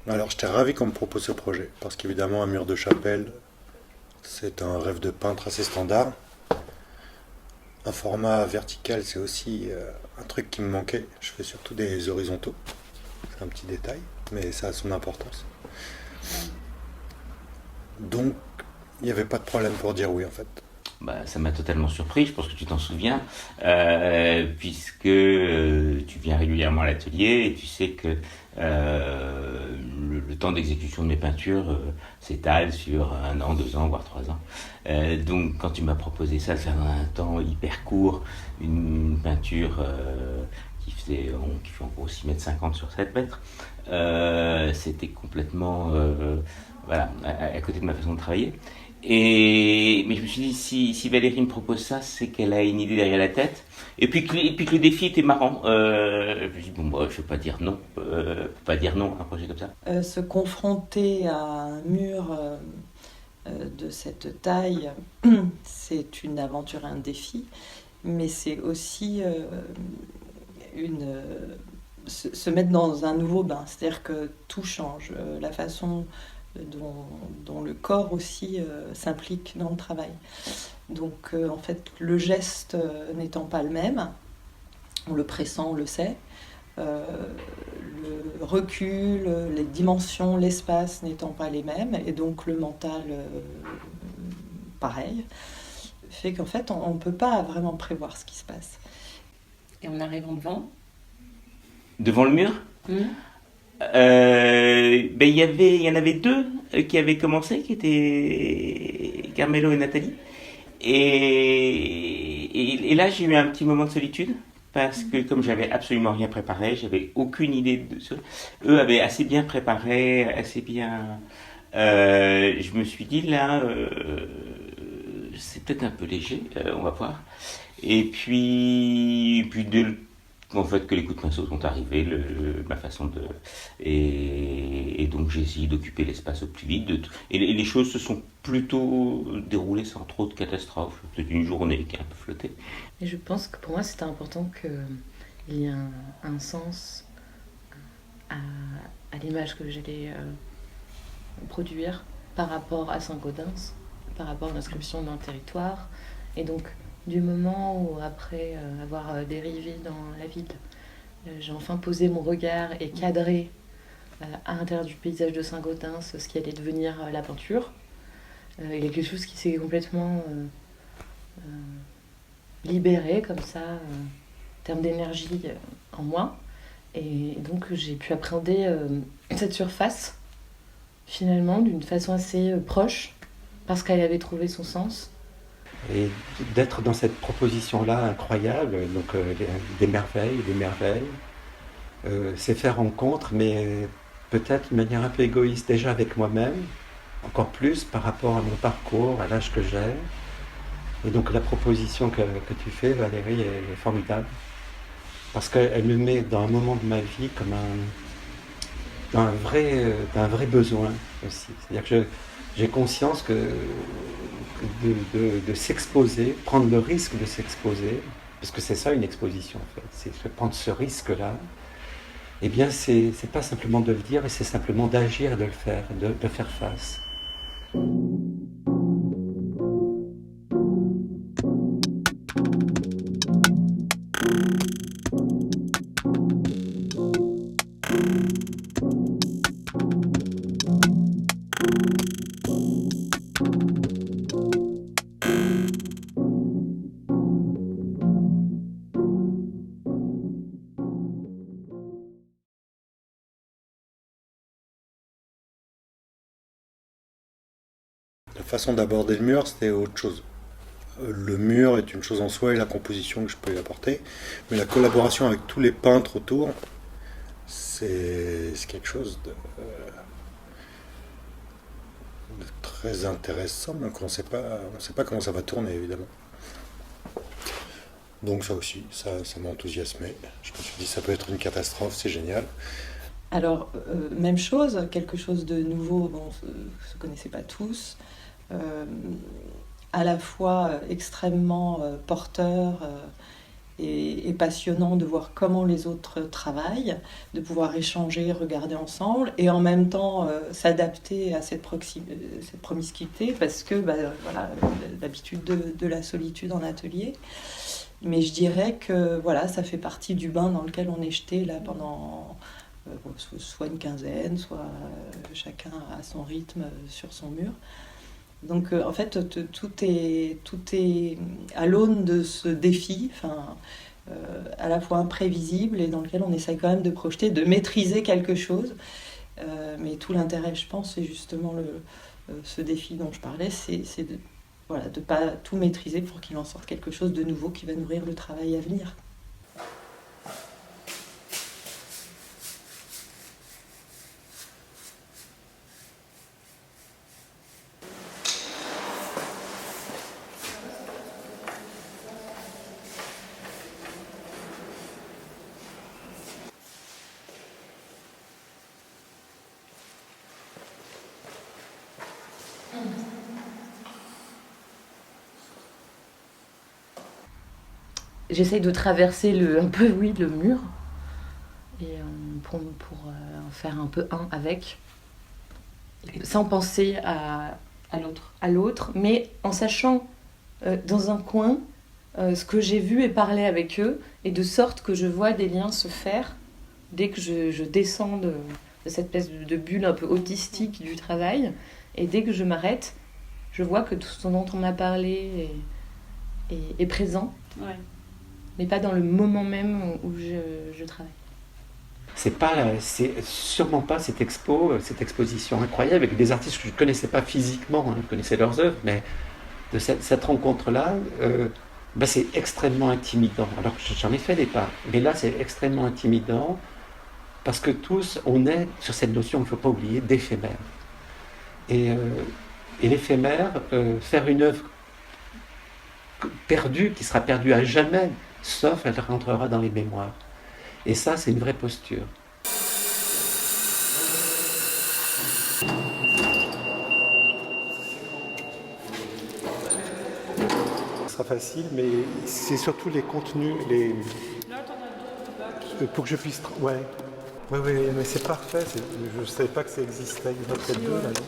Alors j'étais ravi qu'on me propose ce projet, parce qu'évidemment un mur de chapelle, c'est un rêve de peintre assez standard. Un format vertical, c'est aussi un truc qui me manquait. Je fais surtout des horizontaux, c'est un petit détail, mais ça a son importance. Donc il n'y avait pas de problème pour dire oui en fait. Bah, ça m'a totalement surpris, je pense que tu t'en souviens, puisque tu viens régulièrement à l'atelier et tu sais que le temps d'exécution de mes peintures s'étale sur 1 an, 2 ans, voire 3 ans. Donc quand tu m'as proposé ça, faire dans un temps hyper court, une peinture qui fait en gros 6,50 m sur 7 m, c'était complètement voilà, à côté de ma façon de travailler. Mais je me suis dit, si Valérie me propose ça, c'est qu'elle a une idée derrière la tête. Et puis que le défi était marrant. Je me suis dit, bon, bah, je ne vais pas dire non. Pas dire non à un projet comme ça. Se confronter à un mur de cette taille, c'est une aventure, un défi, mais c'est aussi se mettre dans un nouveau bain. C'est-à-dire que tout change. La façon dont le corps aussi s'implique dans le travail. Donc en fait, le geste n'étant pas le même, on le pressent, on le sait, le recul, les dimensions, l'espace n'étant pas les mêmes, et donc le mental pareil, fait qu'en fait on ne peut pas vraiment prévoir ce qui se passe. Et en arrivant devant, Devant le mur, ben, il y en avait deux qui avaient commencé, qui étaient Carmelo et Nathalie. Et là, j'ai eu un petit moment de solitude. Parce que comme j'avais absolument rien préparé, j'avais aucune idée de ce. Eux avaient assez bien préparé, assez bien. Je me suis dit là, c'est peut-être un peu léger, on va voir. Et puis en fait que les coups de pinceau sont arrivés, ma façon de et donc j'ai essayé d'occuper l'espace au plus vite. Et les choses se sont plutôt déroulées sans trop de catastrophes. Peut-être une journée qui a un peu flotté. et je pense que pour moi c'était important qu'il y ait un sens à, à l'image que j'allais produire par rapport à Saint-Gaudens, par rapport à l'inscription dans le territoire. Et donc, du moment où, après avoir dérivé dans la ville, j'ai enfin posé mon regard et cadré à l'intérieur du paysage de Saint-Gaudens ce qui allait devenir la peinture, il y a quelque chose qui s'est complètement libéré comme ça, en termes d'énergie en moi. Et donc, j'ai pu appréhender cette surface finalement d'une façon assez proche parce qu'elle avait trouvé son sens. Et d'être dans cette proposition-là incroyable, donc des merveilles, c'est faire rencontre, mais peut-être de manière un peu égoïste déjà avec moi-même, encore plus par rapport à mon parcours, à l'âge que j'ai. Et donc la proposition que tu fais, Valérie, est formidable, parce qu'elle me met dans un moment de ma vie comme d'un vrai besoin aussi. C'est-à-dire que j'ai conscience que de s'exposer, prendre le risque de s'exposer, parce que c'est ça une exposition en fait, c'est prendre ce risque-là, eh bien c'est pas simplement de le dire, mais c'est simplement d'agir et de le faire, de faire face. La façon d'aborder le mur, c'était autre chose. Le mur est une chose en soi et la composition que je peux y apporter, mais la collaboration avec tous les peintres autour, c'est quelque chose de très intéressant, mais on sait pas comment ça va tourner évidemment. Donc ça aussi, ça m'a enthousiasmé. Je me suis dit ça peut être une catastrophe, c'est génial. Alors, même chose, quelque chose de nouveau, bon, on se connaissait pas tous, euh, à la fois extrêmement porteur et passionnant de voir comment les autres travaillent, de pouvoir échanger, regarder ensemble, et en même temps s'adapter à cette promiscuité, parce que voilà, l'habitude de la solitude en atelier. Mais je dirais que voilà, ça fait partie du bain dans lequel on est jeté là pendant soit une quinzaine, soit chacun à son rythme sur son mur. Donc en fait, tout est à l'aune de ce défi, à la fois imprévisible et dans lequel on essaie quand même de projeter, de maîtriser quelque chose. Mais tout l'intérêt, je pense, c'est justement ce défi dont je parlais, c'est de ne pas tout maîtriser pour qu'il en sorte quelque chose de nouveau qui va nourrir le travail à venir. J'essaye de traverser le mur et pour faire un peu un avec, sans penser à l'autre, mais en sachant dans un coin ce que j'ai vu et parlé avec eux, et de sorte que je vois des liens se faire dès que je descends de cette espèce de bulle un peu autistique du travail, et dès que je m'arrête, je vois que tout ce dont on m'a parlé est présent. Ouais. Mais pas dans le moment même où je travaille. C'est sûrement pas cette exposition incroyable avec des artistes que je ne connaissais pas physiquement, je connaissais leurs œuvres, mais de cette rencontre-là, c'est extrêmement intimidant. Alors j'en ai fait des pas, mais là c'est extrêmement intimidant parce que tous, on est sur cette notion, il ne faut pas oublier, d'éphémère. Et l'éphémère, faire une œuvre perdue, qui sera perdue à jamais, sauf elle rentrera dans les mémoires. Et ça, c'est une vraie posture. Ce sera facile, mais c'est surtout les contenus, pour que je puisse... Ouais, mais c'est parfait. Je ne savais pas que ça existait. Il y en a peut-être deux, là, non?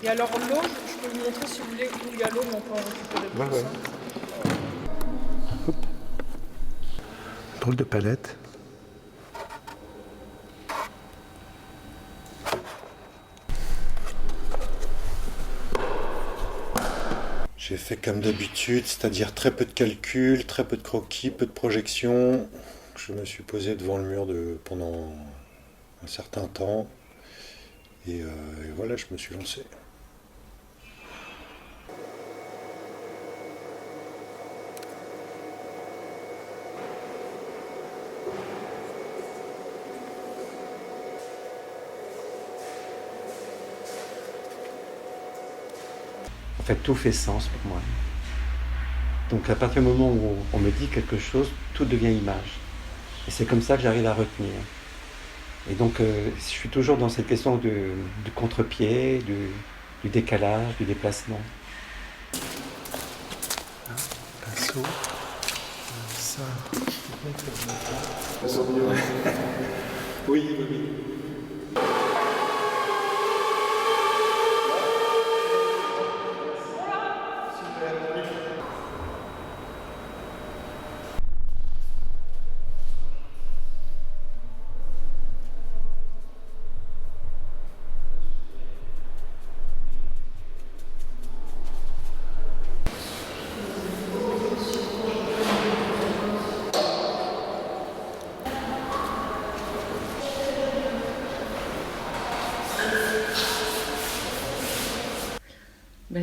Et alors l'eau, je peux vous montrer si vous voulez où il y a l'eau, mais on peut en récupérer. Ouais. Hop. Drôle de palette. J'ai fait comme d'habitude, c'est-à-dire très peu de calculs, très peu de croquis, peu de projections. Je me suis posé devant le mur pendant un certain temps. Et voilà, je me suis lancé. En fait, tout fait sens pour moi. Donc à partir du moment où on me dit quelque chose, tout devient image. Et c'est comme ça que j'arrive à retenir. Et donc je suis toujours dans cette question du contre-pied, du décalage, du déplacement. Pinceau. Ça. Oui.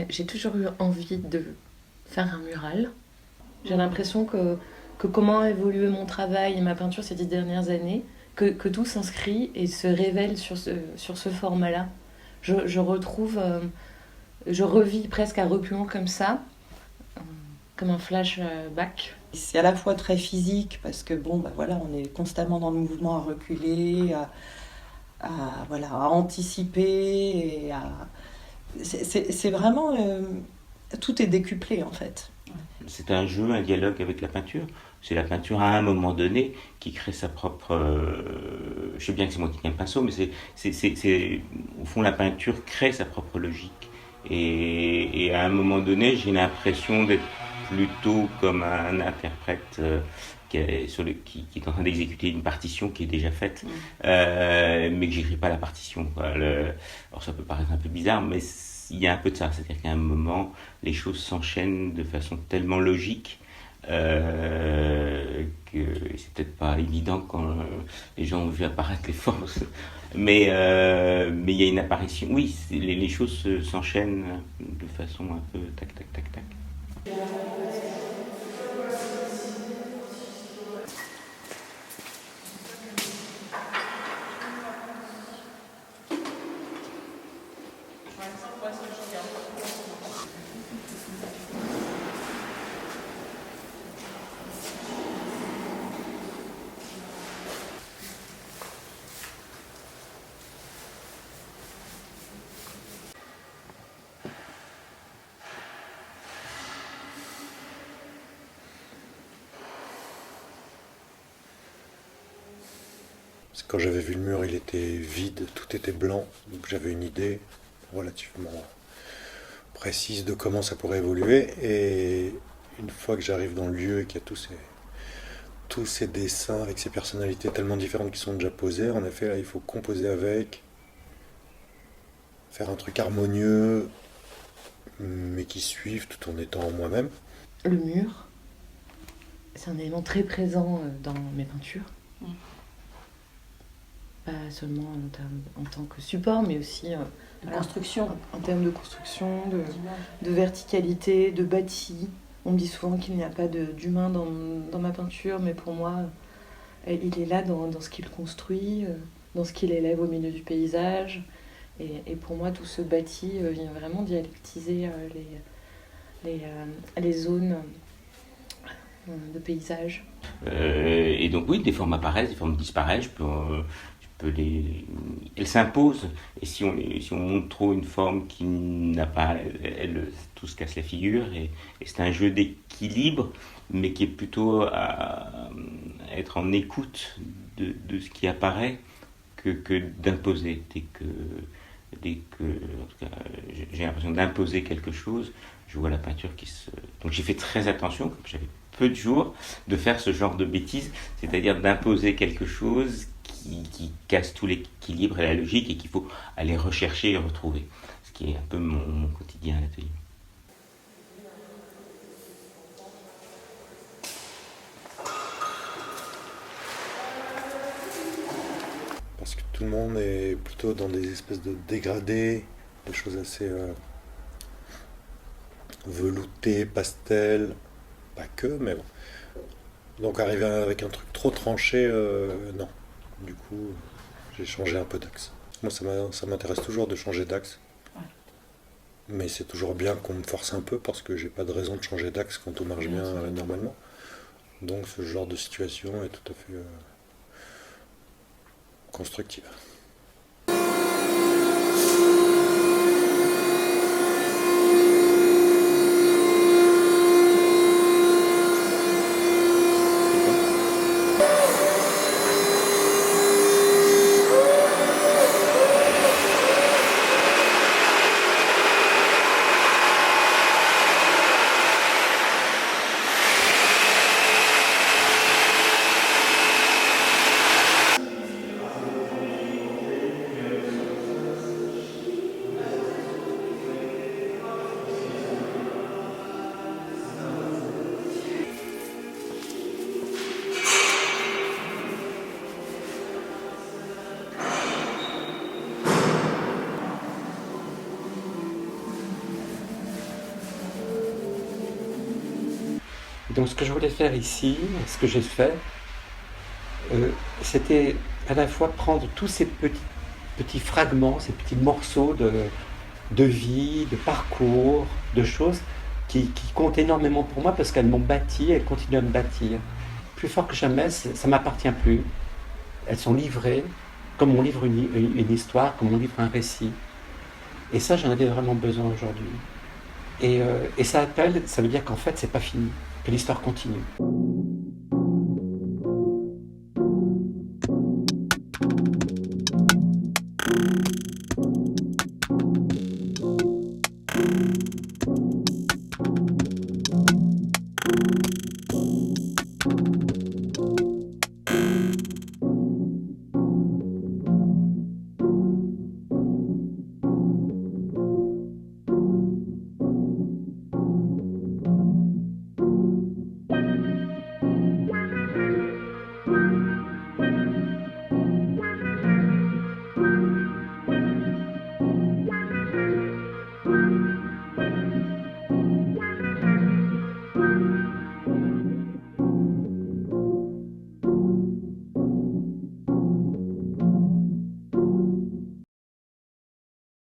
J'ai toujours eu envie de faire un mural. J'ai l'impression que comment a évolué mon travail et ma peinture ces 10 dernières années, que tout s'inscrit et se révèle sur ce format-là. Je retrouve, je revis presque à reculons comme ça, comme un flashback. C'est à la fois très physique parce que on est constamment dans le mouvement à reculer, à anticiper et c'est vraiment tout est décuplé en fait. C'est un jeu, un dialogue avec la peinture. C'est la peinture à un moment donné qui crée sa propre. Je sais bien que c'est moi qui tiens le pinceau, mais au fond, la peinture crée sa propre logique. Et à un moment donné, j'ai l'impression d'être plutôt comme un interprète qui est en train d'exécuter une partition qui est déjà faite, mais que j'écris pas la partition. Alors ça peut paraître un peu bizarre, mais il y a un peu de ça. C'est-à-dire qu'à un moment, les choses s'enchaînent de façon tellement logique que c'est peut-être pas évident quand les gens ont vu apparaître les forces. Mais il y a une apparition. Oui, les choses s'enchaînent de façon un peu tac, tac, tac, tac. Parce que quand j'avais vu le mur, il était vide, tout était blanc, donc j'avais une idée relativement précise de comment ça pourrait évoluer. Et une fois que j'arrive dans le lieu et qu'il y a tous ces dessins avec ces personnalités tellement différentes qui sont déjà posées, en effet, là, il faut composer avec, faire un truc harmonieux, mais qui suive tout en étant moi-même. Le mur, c'est un élément très présent dans mes peintures. Pas seulement en tant que support, mais aussi construction. En termes de construction, de verticalité, de bâti. On me dit souvent qu'il n'y a pas d'humain dans ma peinture, mais pour moi, il est là dans ce qu'il construit, dans ce qu'il élève au milieu du paysage. Et pour moi, tout ce bâti vient vraiment dialectiser les zones de paysage. Et donc oui, des formes apparaissent, des formes disparaissent. Elles s'imposent, et si on montre trop une forme qui n'a pas, tout se casse la figure, et c'est un jeu d'équilibre, mais qui est plutôt à être en écoute de ce qui apparaît que d'imposer. Dès que en tout cas, j'ai l'impression d'imposer quelque chose, je vois la peinture Donc j'ai fait très attention, comme j'avais peu de jours, de faire ce genre de bêtises, c'est-à-dire d'imposer quelque chose qui casse tout l'équilibre et la logique et qu'il faut aller rechercher et retrouver. Ce qui est un peu mon quotidien à l'atelier. Parce que tout le monde est plutôt dans des espèces de dégradés, des choses assez veloutées, pastel, pas que, mais bon. Donc arriver avec un truc trop tranché, non. Du coup, j'ai changé un peu d'axe. Moi, ça m'intéresse toujours de changer d'axe. Ouais. Mais c'est toujours bien qu'on me force un peu parce que j'ai pas de raison de changer d'axe quand tout marche bien normalement. Donc ce genre de situation est tout à fait constructive. Donc ce que je voulais faire ici, ce que j'ai fait, c'était à la fois prendre tous ces petits fragments, ces petits morceaux de vie, de parcours, de choses qui comptent énormément pour moi parce qu'elles m'ont bâti, elles continuent à me bâtir. Plus fort que jamais, ça ne m'appartient plus. Elles sont livrées, comme on livre une histoire, comme on livre un récit. Et ça, j'en avais vraiment besoin aujourd'hui. Et ça appelle, ça veut dire qu'en fait, c'est pas fini, que l'histoire continue.